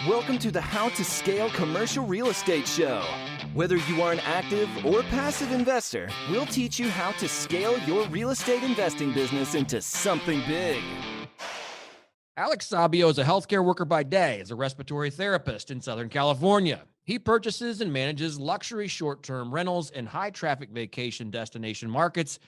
Welcome to the How to Scale Commercial Real Estate Show. Whether you are an active or passive investor, we'll teach you how to scale your real estate investing business into something big. Alex Sabio is a healthcare worker by day as a respiratory therapist in Southern California. He purchases and manages luxury short-term rentals in high-traffic vacation destination markets.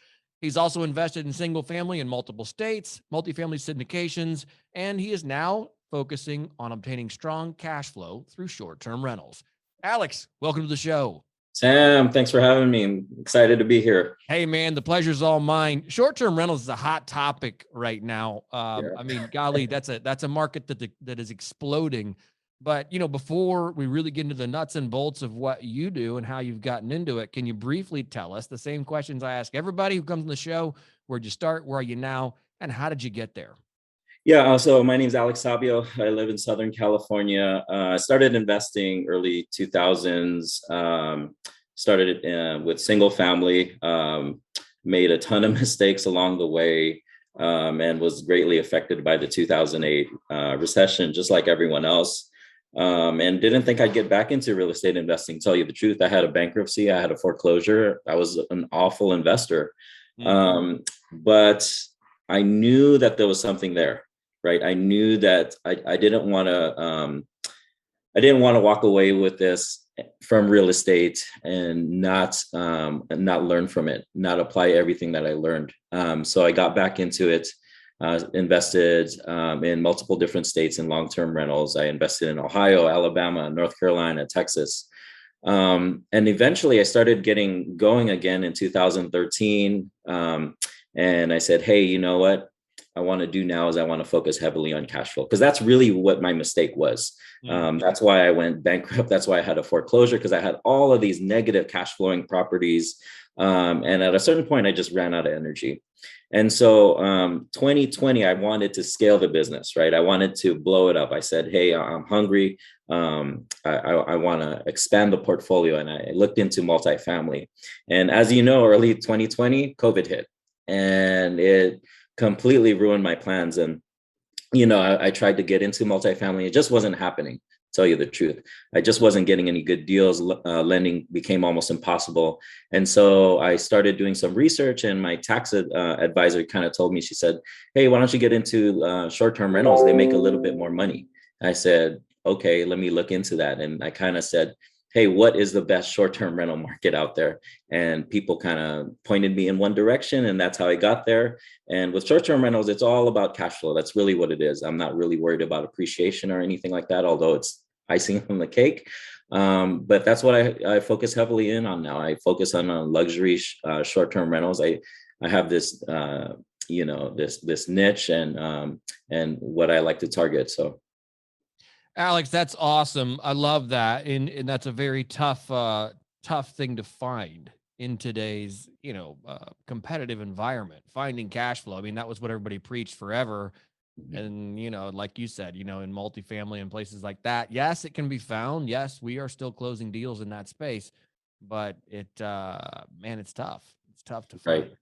He's also invested in single-family in multiple states, multifamily syndications, and he is now focusing on obtaining strong cash flow through short-term rentals. Alex, welcome to the show. Sam, thanks for having me. I'm excited to be here. Hey, man, the pleasure's all mine. Short-term rentals is a hot topic right now. I mean, golly, that's a market that is exploding. But, before we really get into the nuts and bolts of what you do and how you've gotten into it, can you briefly tell us the same questions I ask everybody who comes on the show? Where'd you start? Where are you now? And how did you get there? Yeah, so my name is Alex Sabio. I live in Southern California. I started investing early 2000s, started with single family, made a ton of mistakes along the way, and was greatly affected by the 2008 recession, just like everyone else. And didn't think I'd get back into real estate investing. Tell you the truth, I had a bankruptcy, I had a foreclosure. I was an awful investor. But I knew that there was something there. Right. I knew that I didn't want to walk away with this from real estate and not learn from it, not apply everything that I learned. So I got back into it, invested in multiple different states in long-term rentals. I invested in Ohio, Alabama, North Carolina, Texas. And eventually I started getting going again in 2013. And I said, hey, you know what I want to do now is I want to focus heavily on cash flow, because that's really what my mistake was. That's why I went bankrupt. That's why I had a foreclosure, because I had all of these negative cash flowing properties. And at a certain point, I just ran out of energy. And so 2020, I wanted to scale the business, right? I wanted to blow it up. I said, hey, I'm hungry. I want to expand the portfolio. And I looked into multifamily. And as you know, early 2020, COVID hit, and it completely ruined my plans. And, I tried to get into multifamily. It just wasn't happening, tell you the truth. I just wasn't getting any good deals. Lending became almost impossible. And so I started doing some research, and my tax advisor kind of told me, she said, hey, why don't you get into short-term rentals? They make a little bit more money. I said, okay, let me look into that. And I kind of said, hey, what is the best short-term rental market out there? And people kind of pointed me in one direction, and that's how I got there. And with short-term rentals, it's all about cash flow. That's really what it is. I'm not really worried about appreciation or anything like that, although it's icing on the cake. But that's what I focus heavily in on now. I focus on luxury short-term rentals. I have this, this niche and what I like to target. So. Alex, that's awesome. I love that. And that's a very tough thing to find in today's, competitive environment, finding cash flow. I mean, that was what everybody preached forever. And, like you said, in multifamily and places like that, yes, it can be found. Yes, we are still closing deals in that space, but it's tough. It's tough to find. Right.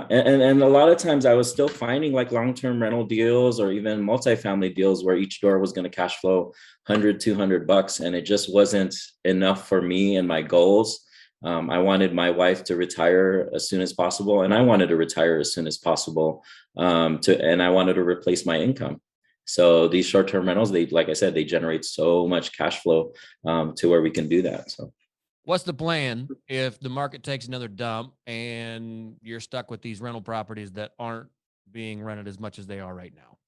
And a lot of times I was still finding like long-term rental deals or even multifamily deals where each door was going to cash flow $100, $200, and it just wasn't enough for me and my goals. I wanted my wife to retire as soon as possible, and I wanted to retire as soon as possible. And I wanted to replace my income. So these short-term rentals, like I said, they generate so much cash flow to where we can do that. So. What's the plan if the market takes another dump and you're stuck with these rental properties that aren't being rented as much as they are right now?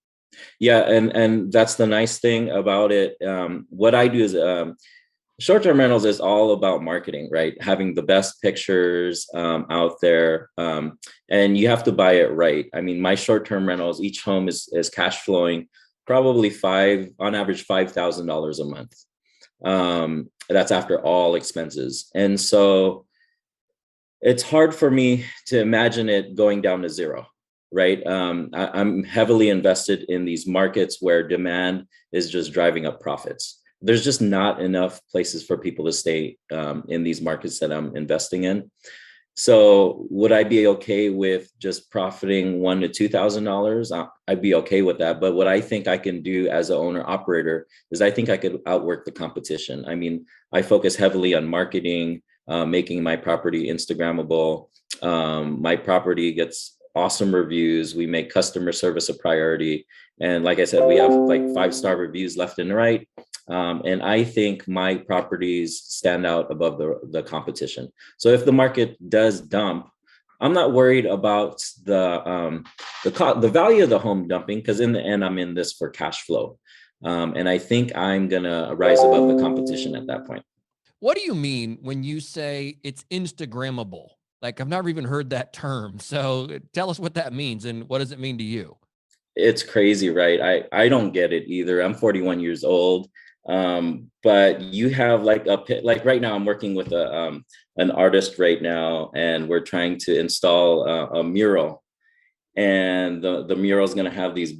Yeah, and that's the nice thing about it. What I do is short-term rentals is all about marketing, right? Having the best pictures out there, and you have to buy it right. I mean, my short-term rentals, each home is cash flowing probably on average $5,000 a month. That's after all expenses. And so it's hard for me to imagine it going down to zero, right? I'm heavily invested in these markets where demand is just driving up profits. There's just not enough places for people to stay in these markets that I'm investing in. So would I be okay with just profiting $1,000 to $2,000? I'd be okay with that. But what I think I can do as an owner operator is I think I could outwork the competition. I mean, I focus heavily on marketing, making my property Instagrammable. My property gets awesome reviews. We make customer service a priority. And like I said, we have like 5-star reviews left and right. And I think my properties stand out above the competition. So if the market does dump, I'm not worried about the value of the home dumping, because in the end, I'm in this for cash flow. And I think I'm gonna rise above the competition at that point. What do you mean when you say it's Instagrammable? Like, I've never even heard that term. So tell us what that means and what does it mean to you? It's crazy, right? I don't get it either. I'm 41 years old. But you have like right now I'm working with an artist right now, and we're trying to install a mural, and the mural is going to have these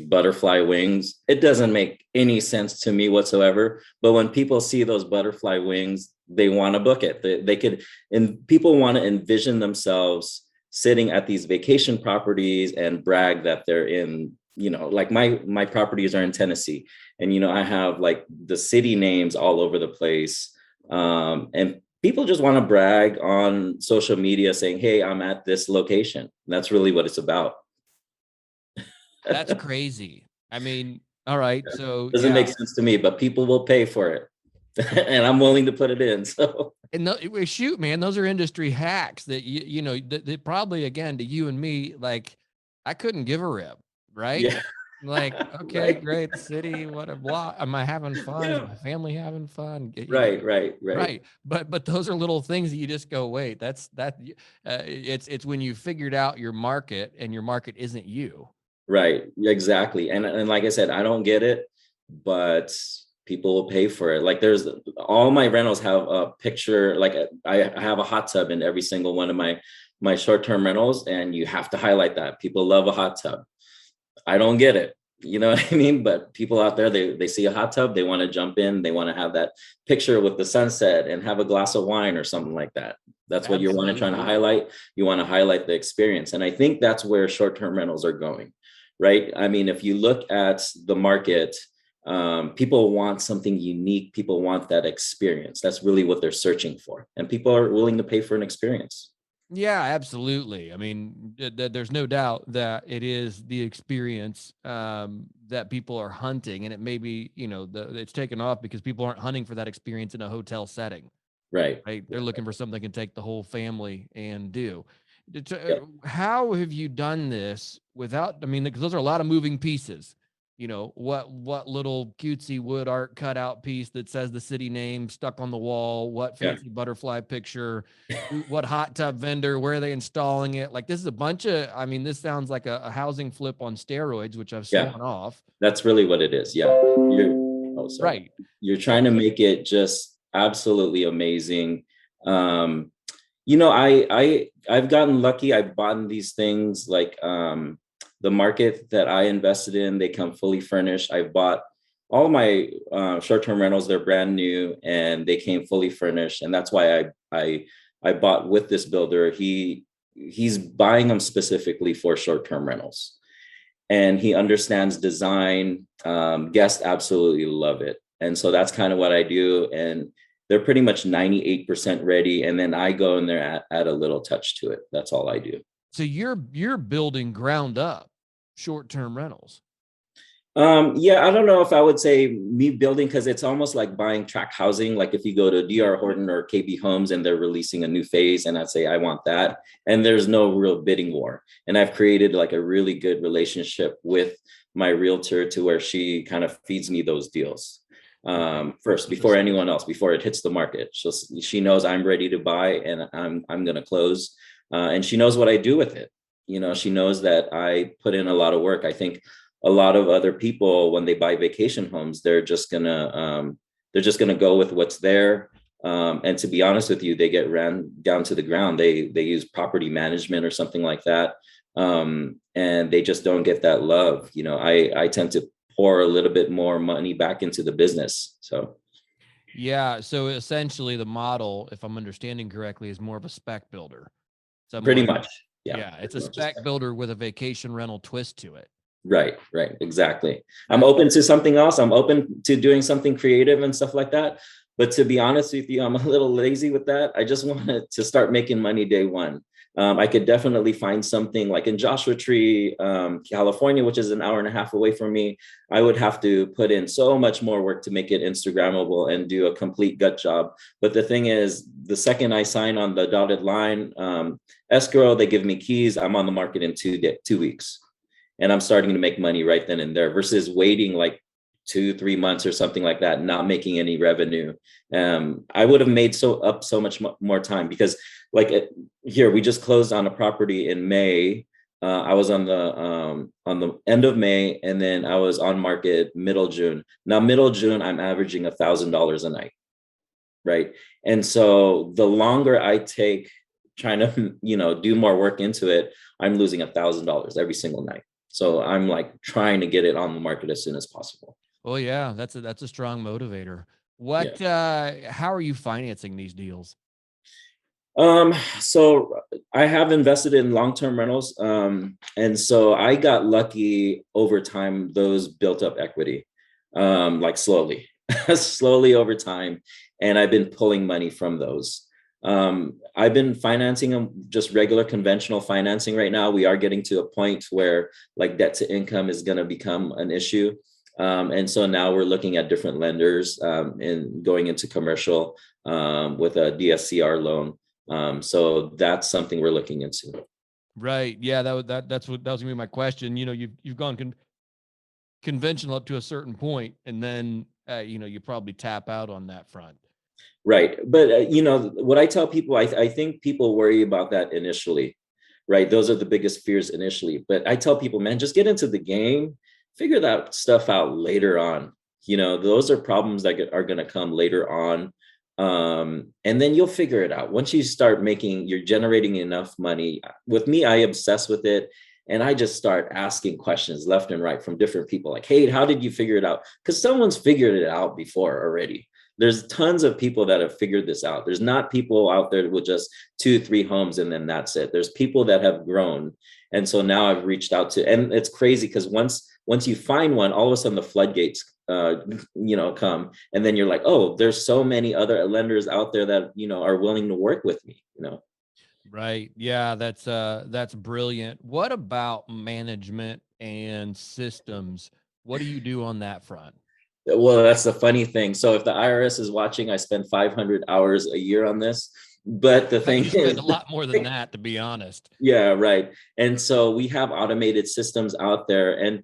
butterfly wings. It doesn't make any sense to me whatsoever, but when people see those butterfly wings, they want to book it. They could, and people want to envision themselves sitting at these vacation properties and brag that they're in, like my properties are in Tennessee, and I have like the city names all over the place, and people just want to brag on social media saying, hey, I'm at this location. And that's really what it's about. That's crazy. I mean, all right, so doesn't make sense to me, but people will pay for it. And I'm willing to put it in. So, and shoot, man, those are industry hacks that that probably, again, to you and me, like, I couldn't give a rip, right? Yeah. Like, okay, right. Great city. What a blah. Am I having fun? Yeah. Is my family having fun? Right. But those are little things that you just go, wait, it's when you figured out your market and your market isn't you. Right. Exactly. And like I said, I don't get it, but people will pay for it. Like there's all my rentals have a picture. Like I have a hot tub in every single one of my short-term rentals, and you have to highlight that. People love a hot tub. I don't get it. You know what I mean? But people out there, they see a hot tub, they want to jump in, they want to have that picture with the sunset and have a glass of wine or something like that. That's what you want to try to highlight. You want to highlight the experience. And I think that's where short-term rentals are going, right? I mean, if you look at the market, people want something unique. People want that experience. That's really what they're searching for. And people are willing to pay for an experience. Yeah, absolutely. I mean, there's no doubt that it is the experience that people are hunting, and it may be, it's taken off because people aren't hunting for that experience in a hotel setting. Right. They're looking for something that can take the whole family and do. How have you done this without, because those are a lot of moving pieces. What little cutesy wood art cutout piece that says the city name stuck on the wall, what fancy butterfly picture, what hot tub vendor, where are they installing it? Like, this is a bunch of, this sounds like a housing flip on steroids, which I've sworn off. That's really what it is. Yeah. Right. You're trying to make it just absolutely amazing. I've gotten lucky. I've bought these things like, the market that I invested in, they come fully furnished. I've bought all my short-term rentals, they're brand new and they came fully furnished. And that's why I bought with this builder. He's buying them specifically for short-term rentals. And he understands design. Guests absolutely love it. And so that's kind of what I do. And they're pretty much 98% ready. And then I go in there, add a little touch to it. That's all I do. So you're building ground up short-term rentals. Yeah, I don't know if I would say me building, because it's almost like buying tract housing. Like if you go to DR Horton or KB Homes and they're releasing a new phase, and I'd say I want that, and there's no real bidding war. And I've created like a really good relationship with my realtor to where she kind of feeds me those deals first before anyone else, before it hits the market. She knows I'm ready to buy and I'm going to close. And she knows what I do with it. She knows that I put in a lot of work. I think a lot of other people, when they buy vacation homes, they're just gonna go with what's there. And to be honest with you, they get ran down to the ground. They use property management or something like that, and they just don't get that love. I tend to pour a little bit more money back into the business. So. Yeah. So essentially the model, if I'm understanding correctly, is more of a spec builder. Pretty Someone, much. Yeah. yeah, it's a Pretty much. spec builder with a vacation rental twist to it. Right, exactly. I'm open to something else. I'm open to doing something creative and stuff like that. But to be honest with you, I'm a little lazy with that. I just wanted to start making money day one. I could definitely find something like in Joshua Tree, California, which is an hour and a half away from me. I would have to put in so much more work to make it Instagrammable and do a complete gut job. But the thing is, the second I sign on the dotted line, escrow, they give me keys. I'm on the market in 2 weeks. And I'm starting to make money right then and there versus waiting like 2-3 months or something like that, not making any revenue. I would have made so much more time because here we just closed on a property in May. I was on the end of May, and then I was on market middle June. Now middle June, I'm averaging $1,000 a night, right? And so the longer I take trying to do more work into it, I'm losing $1,000 every single night. So I'm like trying to get it on the market as soon as possible. Oh yeah, that's a strong motivator. What how are you financing these deals? So I have invested in long-term rentals. And so I got lucky over time, those built up equity, like slowly, slowly over time. And I've been pulling money from those. I've been financing them just regular conventional financing right now. We are getting to a point where like debt to income is going to become an issue. And so now we're looking at different lenders and going into commercial with a DSCR loan. So that's something we're looking into. Right. Yeah, that was gonna be my question. You've gone conventional up to a certain point, and then you probably tap out on that front. Right. But, what I tell people, I think people worry about that initially, right? Those are the biggest fears initially. But I tell people, man, just get into the game, figure that stuff out later on. Those are problems that are going to come later on. And then you'll figure it out. Once you start you're generating enough money. With me, I obsess with it. And I just start asking questions left and right from different people like, hey, how did you figure it out? Because someone's figured it out before already. There's tons of people that have figured this out. There's not people out there with just 2-3 homes and then that's it. There's people that have grown. And so now I've reached out to, and it's crazy because once you find one, all of a sudden the floodgates come, and then you're like, oh, there's so many other lenders out there that are willing to work with me. Right. Yeah, that's brilliant. What about management and systems? What do you do on that front? Well, that's the funny thing. So if the IRS is watching, I spend 500 hours a year on this. But the thing You spend is, a lot more than that, to be honest. yeah, right. And so we have automated systems out there. And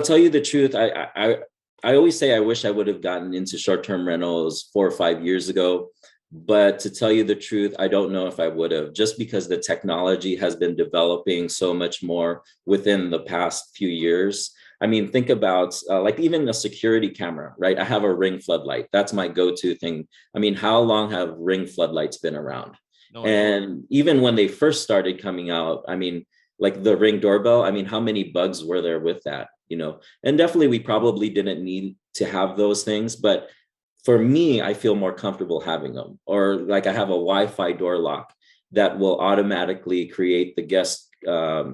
tell you the truth, I always say I wish I would have gotten into short-term rentals 4 or 5 years ago. But to tell you the truth, I don't know if I would have, just because the technology has been developing so much more within the past few years. I mean, think about like even a security camera, right? I have a Ring floodlight. That's my go-to thing. I mean, how long have Ring floodlights been around? And even when they first started coming out, I mean, like the Ring doorbell, I mean, how many bugs were there with that? And definitely we probably didn't need to have those things, but for me, I feel more comfortable having them. Or like I have a Wi-Fi door lock that will automatically create the guest a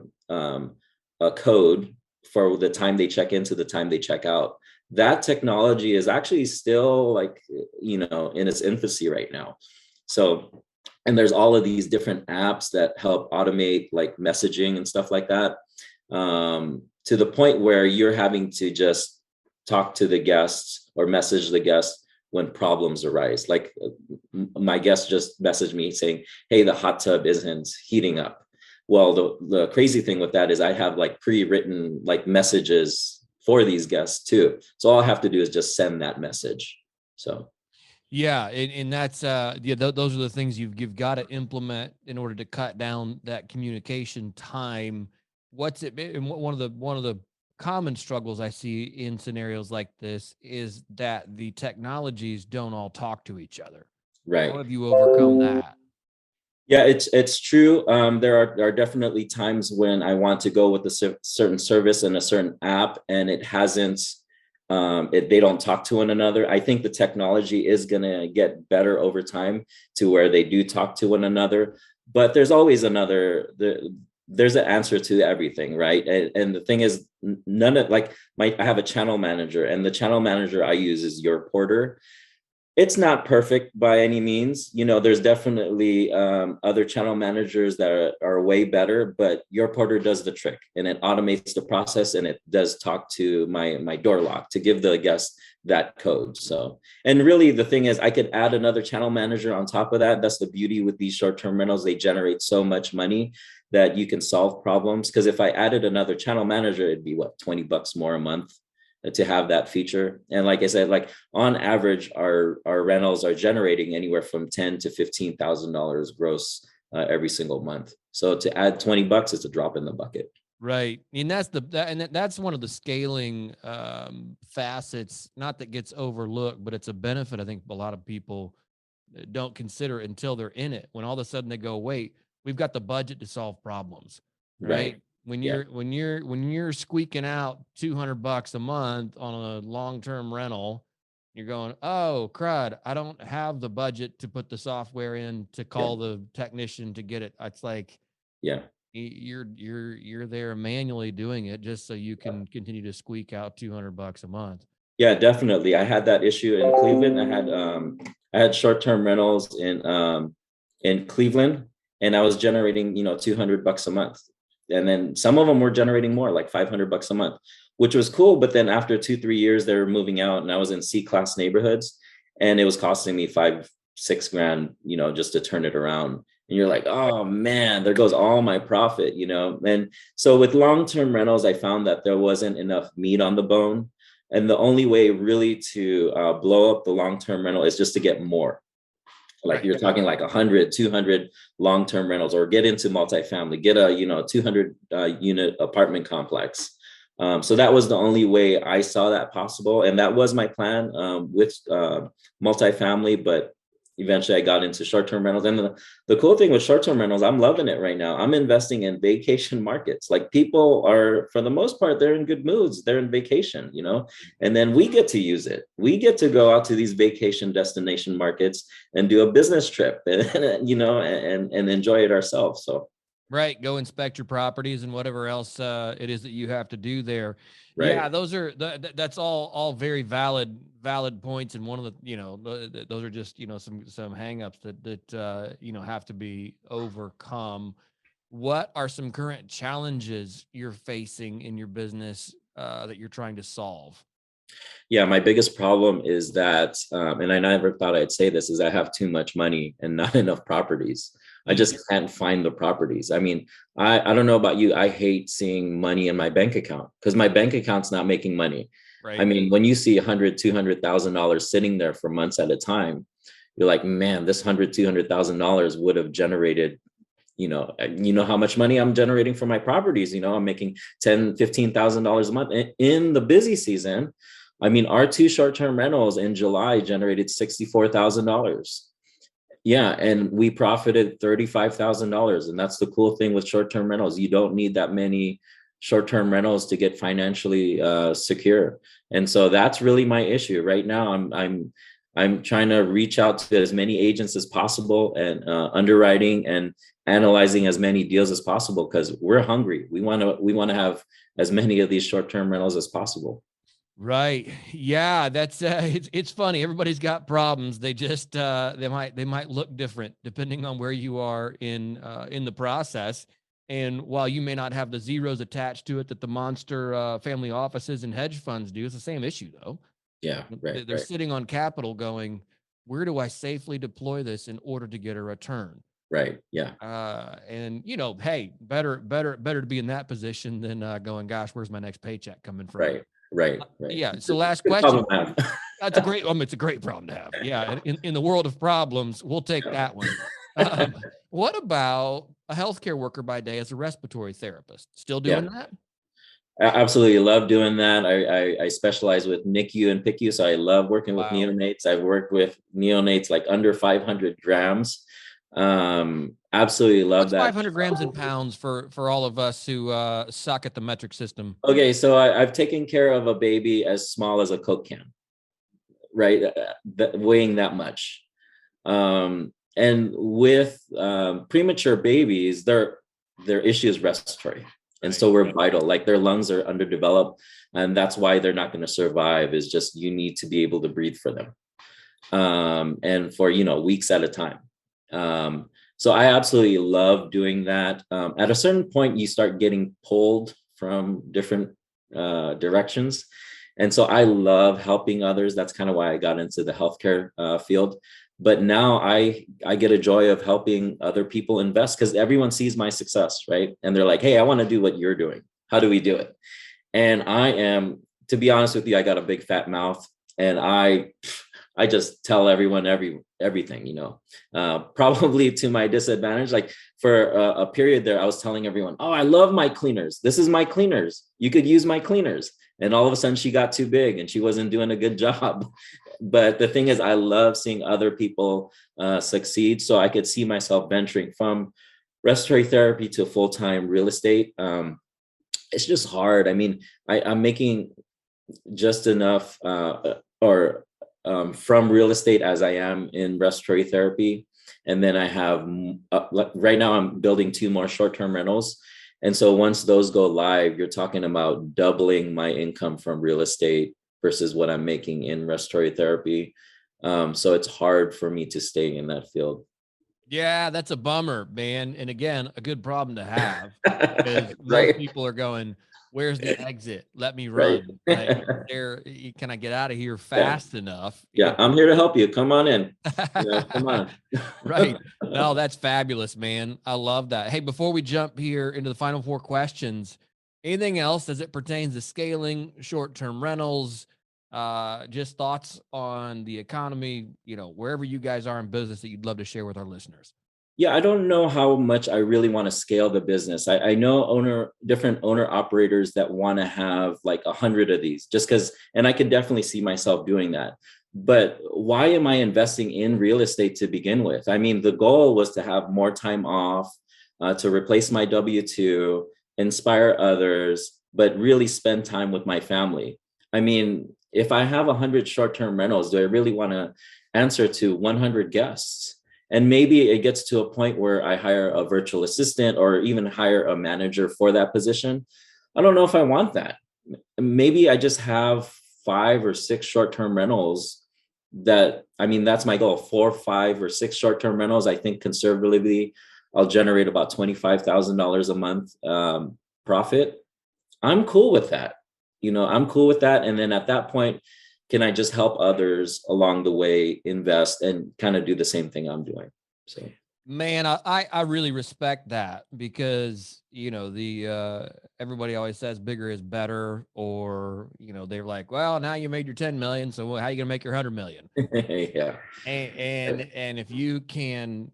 code for the time they check in to the time they check out. That technology is actually still like, in its infancy right now. So, and there's all of these different apps that help automate like messaging and stuff like that, to the point where you're having to just talk to the guests or message the guests when problems arise. Like my guest just messaged me saying, hey, the hot tub isn't heating up. Well, the crazy thing with that is I have like pre-written like messages for these guests too. So all I have to do is just send that message. So. Yeah. And that's, those are the things you've got to implement in order to cut down that communication time. What's it been? And one of the common struggles I see in scenarios like this is that the technologies don't all talk to each other. Right. How have you overcome that? Yeah, it's true. There are definitely times when I want to go with a certain service and a certain app, and it hasn't They don't talk to one another. I think the technology is going to get better over time to where they do talk to one another, but there's always there's an answer to everything, right? And the thing is, none of like I have a channel manager, and the channel manager I use is Your Porter. It's not perfect by any means. There's definitely other channel managers that are way better, but Your Porter does the trick, and it automates the process, and it does talk to my door lock to give the guest that code. So, and really the thing is, I could add another channel manager on top of that. That's the beauty with these short-term rentals. They generate so much money that you can solve problems. Because if I added another channel manager, it'd be what, $20 more a month to have that feature. And like I said, like on average, our rentals are generating anywhere from $10,000 to $15,000 gross every single month. So to add $20, it's a drop in the bucket. Right. And that's one of the scaling facets, not that gets overlooked, but it's a benefit I think a lot of people don't consider until they're in it. When all of a sudden they go, wait, we've got the budget to solve problems, right? When you're squeaking out $200 a month on a long-term rental, you're going, oh crud, I don't have the budget to put the software in to call the technician to get it. It's like, you're there manually doing it just so you can continue to squeak out $200 a month. Yeah, definitely. I had that issue in Cleveland. I had short-term rentals in Cleveland, and I was generating, $200 a month. And then some of them were generating more, like $500 a month, which was cool. But then after 2-3 years, they were moving out, and I was in C-class neighborhoods, and it was costing me $5-6 grand, just to turn it around. And you're like, oh man, there goes all my profit, And so with long-term rentals, I found that there wasn't enough meat on the bone. And the only way really to blow up the long-term rental is just to get more. Like you're talking like 100, 200 long-term rentals, or get into multifamily, get a 200 unit apartment complex. So that was the only way I saw that possible, and that was my plan with multifamily. But eventually, I got into short-term rentals, and the cool thing with short-term rentals, I'm loving it right now. I'm investing in vacation markets. Like people are, for the most part, they're in good moods. They're in vacation, and then we get to use it. We get to go out to these vacation destination markets and do a business trip, and enjoy it ourselves. So. Right. Go inspect your properties and whatever else it is that you have to do there. Right. Yeah, those are that's all very valid points. And one of the, those are just, some hangups that have to be overcome. What are some current challenges you're facing in your business that you're trying to solve? Yeah, my biggest problem is that, and I never thought I'd say this, is I have too much money and not enough properties. I just can't find the properties. I mean, I don't know about you. I hate seeing money in my bank account because my bank account's not making money. Right. I mean, when you see $100,000, $200,000 sitting there for months at a time, you're like, man, this $100,000, $200,000 would have generated, how much money I'm generating for my properties. I'm making $10,000, $15,000 a month in the busy season. I mean, our 2 short-term rentals in July generated $64,000. Yeah, and we profited $35,000. And that's the cool thing with short-term rentals. You don't need that many short-term rentals to get financially secure. And so that's really my issue right now. I'm trying to reach out to as many agents as possible, and underwriting and analyzing as many deals as possible, because we're hungry. We want to have as many of these short-term rentals as possible. Right. Yeah, that's it's funny. Everybody's got problems. They just they might look different depending on where you are in the process. And while you may not have the zeros attached to it that the monster family offices and hedge funds do, it's the same issue though. Yeah, right. They're sitting on capital going, where do I safely deploy this in order to get a return? Right. Yeah. And hey, better to be in that position than going, gosh, where's my next paycheck coming from? Right. Yeah. So last question. That's a great, it's a great problem to have. Yeah. In the world of problems, we'll take that one. What about a healthcare worker by day as a respiratory therapist? Still doing that? I absolutely love doing that. I specialize with NICU and PICU, so I love working with neonates. I've worked with neonates like under 500 grams. Absolutely love What's that. 500 grams in pounds for all of us who suck at the metric system? Okay, so I've taken care of a baby as small as a Coke can, right? Weighing that much. And with premature babies, their issue is respiratory. And so we're vital, like their lungs are underdeveloped. And that's why they're not going to survive, is just you need to be able to breathe for them. And for, weeks at a time. So I absolutely love doing that. At a certain point, you start getting pulled from different directions. And so I love helping others. That's kind of why I got into the healthcare field. But now I get a joy of helping other people invest, because everyone sees my success, right? And they're like, hey, I want to do what you're doing. How do we do it? And to be honest with you, I got a big fat mouth, and I just tell everyone everything, probably to my disadvantage. Like for a period there, I was telling everyone, oh, I love my cleaners. This is my cleaners. You could use my cleaners. And all of a sudden she got too big and she wasn't doing a good job. But the thing is, I love seeing other people succeed. So I could see myself venturing from respiratory therapy to full-time real estate. It's just hard. I mean, I'm making just enough from real estate as I am in respiratory therapy. And then I have, right now I'm building 2 more short-term rentals. And so once those go live, you're talking about doubling my income from real estate versus what I'm making in respiratory therapy. So it's hard for me to stay in that field. Yeah, that's a bummer, man. And again, a good problem to have, because Right. most people are going, where's the exit? Let me run. Right. Like, can I get out of here fast enough? Yeah, I'm here to help you. Come on in. Come on. Right. No, that's fabulous, man. I love that. Hey, before we jump here into the final 4 questions, anything else as it pertains to scaling, short-term rentals, just thoughts on the economy, wherever you guys are in business that you'd love to share with our listeners? Yeah, I don't know how much I really want to scale the business. I know different owner operators that want to have like 100 of these, just because, and I could definitely see myself doing that. But why am I investing in real estate to begin with? I mean, the goal was to have more time off, to replace my W-2, inspire others, but really spend time with my family. I mean, if I have 100 short-term rentals, do I really want to answer to 100 guests? And maybe it gets to a point where I hire a virtual assistant or even hire a manager for that position. I don't know if I want that. Maybe I just have 5 or 6 short-term rentals that's my goal. 4, 5, or 6 short-term rentals. I think conservatively, I'll generate about $25,000 a month profit. I'm cool with that. I'm cool with that. And then at that point, can I just help others along the way invest and kind of do the same thing I'm doing? So, man, I really respect that, because, everybody always says bigger is better, or, they're like, well, now you made your 10 million. So how are you going to make your 100 million? yeah. And if you can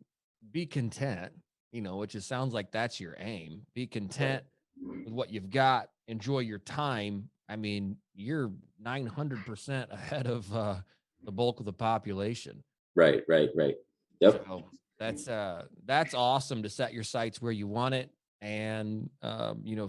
be content, which it sounds like that's your aim, be content with what you've got, enjoy your time. I mean, you're 900% ahead of the bulk of the population. Right. Yep. So that's awesome to set your sights where you want it, and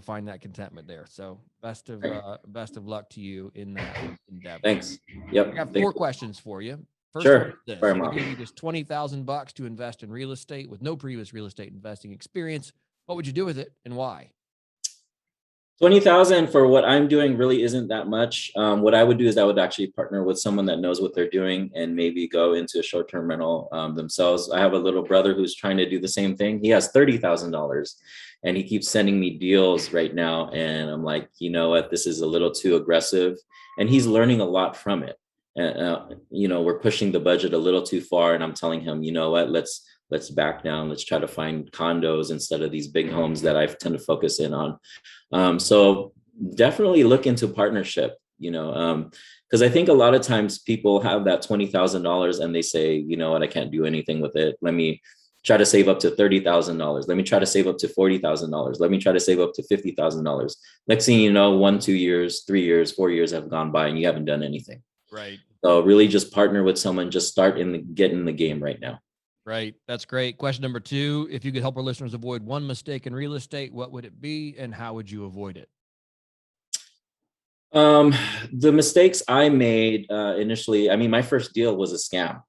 find that contentment there. So best of luck to you in that endeavor. Thanks. Yep. I got 4 questions for you. First Sure. one is this. Fire I'm 'em gonna off. give you just $20,000 to invest in real estate with no previous real estate investing experience. What would you do with it, and why? 20,000 for what I'm doing really isn't that much. What I would do is I would actually partner with someone that knows what they're doing and maybe go into a short-term rental themselves. I have a little brother who's trying to do the same thing. He has $30,000 and he keeps sending me deals right now. And I'm like, you know what, this is a little too aggressive. And he's learning a lot from it. We're pushing the budget a little too far. And I'm telling him, you know what, let's back down. Let's try to find condos instead of these big homes that I tend to focus in on. So definitely look into partnership, because I think a lot of times people have that $20,000 and they say, you know what, I can't do anything with it. Let me try to save up to $30,000. Let me try to save up to $40,000. Let me try to save up to $50,000. Next thing you know, 1, 2 years, 3 years, 4 years have gone by and you haven't done anything. Right. So really just partner with someone, just get in the game right now. Right. That's great. Question number 2, if you could help our listeners avoid one mistake in real estate, what would it be and how would you avoid it? The mistakes I made initially, I mean, my first deal was a scam,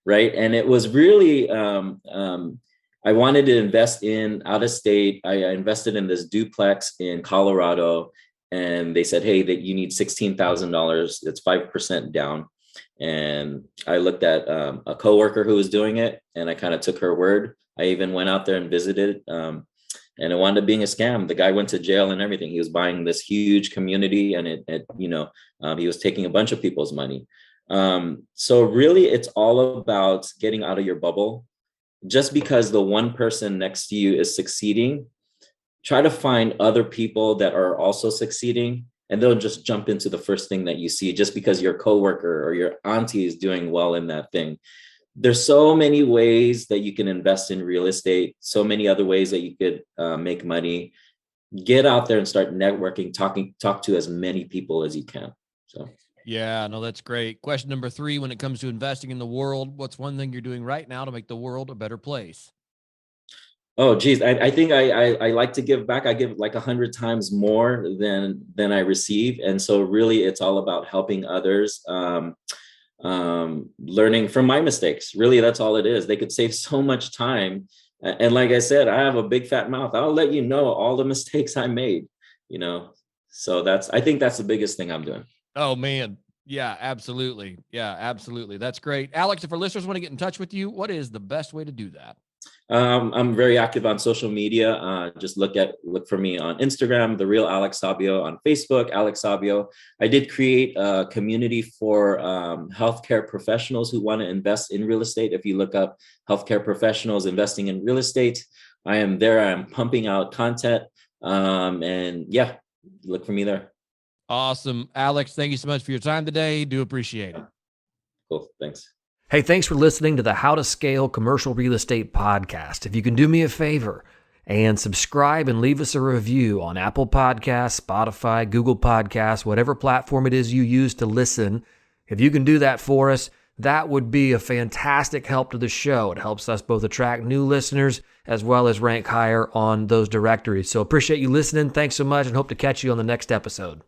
right? And it was really, I wanted to invest in out of state. I invested in this duplex in Colorado, and they said, hey, that you need $16,000. It's 5% down. And I looked at a coworker who was doing it, and I kind of took her word. I even went out there and visited. And it wound up being a scam. The guy went to jail and everything. He was buying this huge community, and he was taking a bunch of people's money. So really, it's all about getting out of your bubble. Just because the one person next to you is succeeding, try to find other people that are also succeeding, and they'll just jump into the first thing that you see just because your coworker or your auntie is doing well in that thing. There's so many ways that you can invest in real estate, so many other ways that you could make money. Get out there and start networking, talk to as many people as you can. So, yeah, no, that's great. Question number 3, when it comes to investing in the world, what's one thing you're doing right now to make the world a better place? Oh, geez, I think I like to give back. I give like 100 times more than I receive. And so really, it's all about helping others. Learning from my mistakes. Really, that's all it is. They could save so much time. And like I said, I have a big fat mouth. I'll let you know all the mistakes I made, So I think that's the biggest thing I'm doing. Oh, man. Yeah, absolutely. Yeah, absolutely. That's great. Alex, if our listeners want to get in touch with you, what is the best way to do that? I'm very active on social media. Just look for me on Instagram, The Real Alex Sabio, on Facebook, Alex Sabio. I did create a community for healthcare professionals who want to invest in real estate. If you look up healthcare professionals investing in real estate, I am there. I'm pumping out content. And yeah, look for me there. Awesome. Alex, thank you so much for your time today. Do appreciate it. Cool. Thanks. Hey, thanks for listening to the How to Scale Commercial Real Estate podcast. If you can do me a favor and subscribe and leave us a review on Apple Podcasts, Spotify, Google Podcasts, whatever platform it is you use to listen, if you can do that for us, that would be a fantastic help to the show. It helps us both attract new listeners as well as rank higher on those directories. So appreciate you listening. Thanks so much and hope to catch you on the next episode.